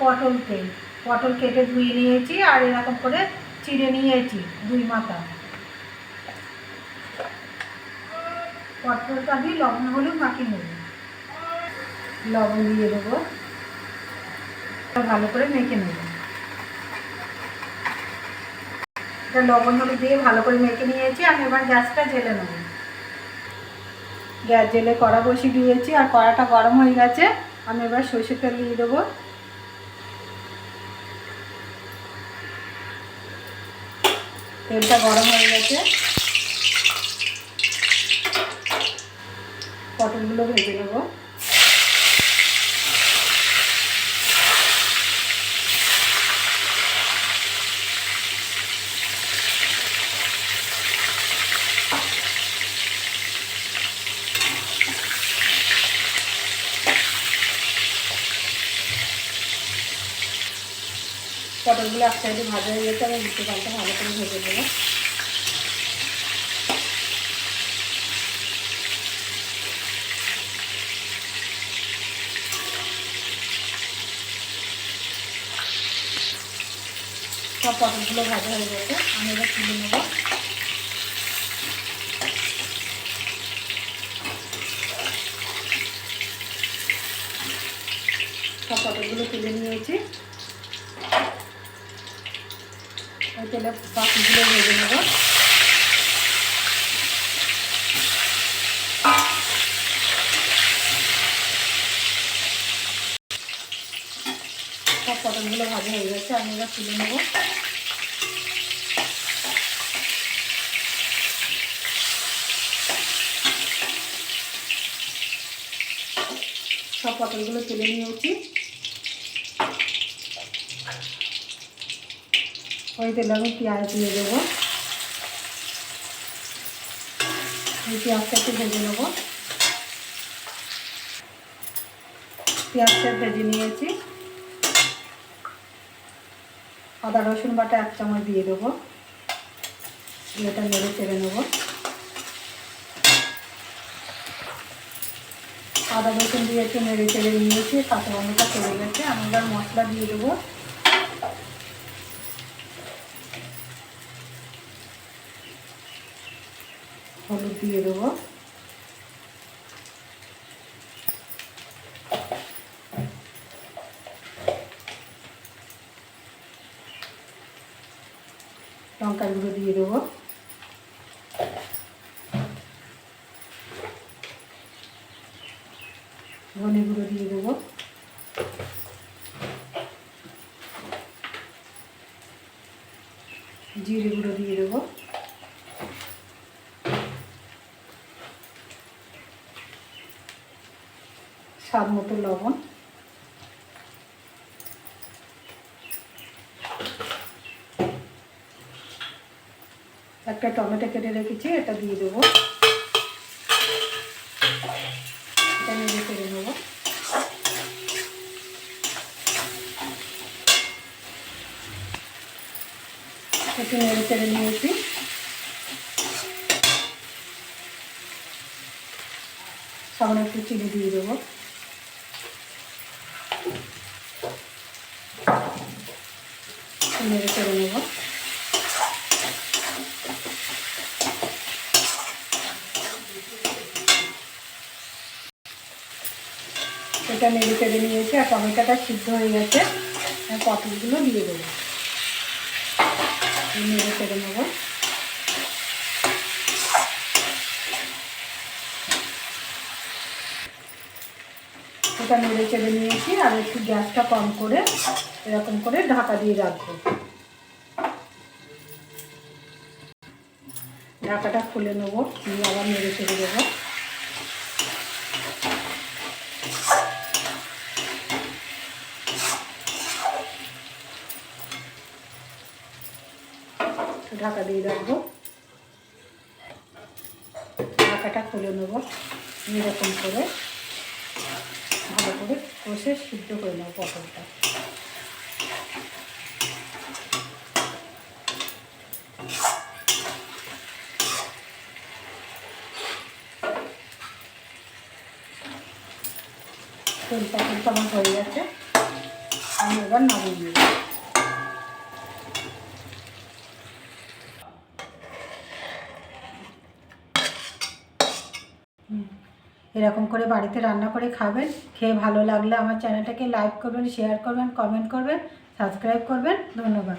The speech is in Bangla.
পটল কেটে ধুয়ে নিয়েছি আর এরকম করে চিড়ে নিয়েছি 2 মাথা। পটলটা দিয়ে লবণ হলুদ মাখিয়ে নেব, লবণ দিয়ে দেবো, ভালো করে মেখে নেব। এটা লবণ হলুদ দিয়ে ভালো করে মেখে নিয়েছি। আমি এবার গ্যাসটা জেলে নেব। গ্যাস জেলে কড়া বসিয়ে দিয়েছি আর কড়াটা গরম হয়ে গেছে। আমি এবার সরষের তেল দিয়ে দেবো। তেলটা গরম হয়ে গেছে, পটলগুলো ভেজে নেব। পটলগুলো এক সাইডে ভাজা হয়ে গেছে, আমি উল্টো পাল্টা ভালো করে ভেজে নেব। সব পটলগুলো ভাজা হয়ে গেছে, আমি এবার তুলে নেব। সব পটলগুলো তুলে নিয়েছি। ওই তেলে পাখিগুলো ভেজে নেব। সব পটলগুলো ভাজা হয়ে গেছে, আমি এবার তুলে নেব। সব পটলগুলো তুলে নিয়েছি। ওই তেলে আমি পেঁয়াজ দিয়ে দেবো। এই পেঁয়াজটা একটু ভেজে নেব। পেঁয়াজটা ভেজে নিয়েছি। আদা রসুন বাটা 1 চামচ দিয়ে দেবো। এটা নেড়ে চেড়ে নেব। আদা রসুন দিয়ে একটু নেড়ে চেড়ে নিয়েছি, কাঁচা লঙ্কাটা চলে গেছে। আমি এবার মশলা দিয়ে দেবো। হলুদ দিয়ে দেবো, লঙ্কার গুঁড়ো দিয়ে দেবো, ধনে গুঁড়ো দিয়ে দেবো, জিরে গুঁড়ো দিয়ে দেবো, স্বাদ মতো লবণ, একটা টমেটো কেটে রেখেছি, এটা দিয়ে দেবো। এটা নেড়ে চেড়ে নেবো। একটু নেড়ে চেড়ে নিয়েছি। সামান্য একটু চিনি দিয়ে দেবো। নেড়ে চেড়ে নেব। এটা নেড়ে চেড়ে নিয়েছি আর টমেটোটা সিদ্ধ হয়ে গেছে। পটলগুলো দিয়ে দেবো, নেড়ে চেড়ে নেব। এটা নেড়ে চেড়ে নিয়েছি আর একটু গ্যাসটা কম করে এরকম করে ঢাকা দিয়ে রাখবো। ঢাকাটা খুলে নেব, দিয়ে আবার নেড়ে চেড়ে দেবো। ঢাকা দিয়ে রাখবো। ঢাকাটা খুলে নেব, এরকম করে ভালো করে কষে সিদ্ধ করে নেব পটলটা। তেলটা কিন্তু আমার হয়ে গেছে। আমি এবার নামিয়ে নেব। এরকম করে বাড়িতে রান্না করে খাবেন। খেয়ে ভালো লাগলে আমার চ্যানেলটাকে লাইক করবেন, শেয়ার করবেন, কমেন্ট করবেন, সাবস্ক্রাইব করবেন। ধন্যবাদ।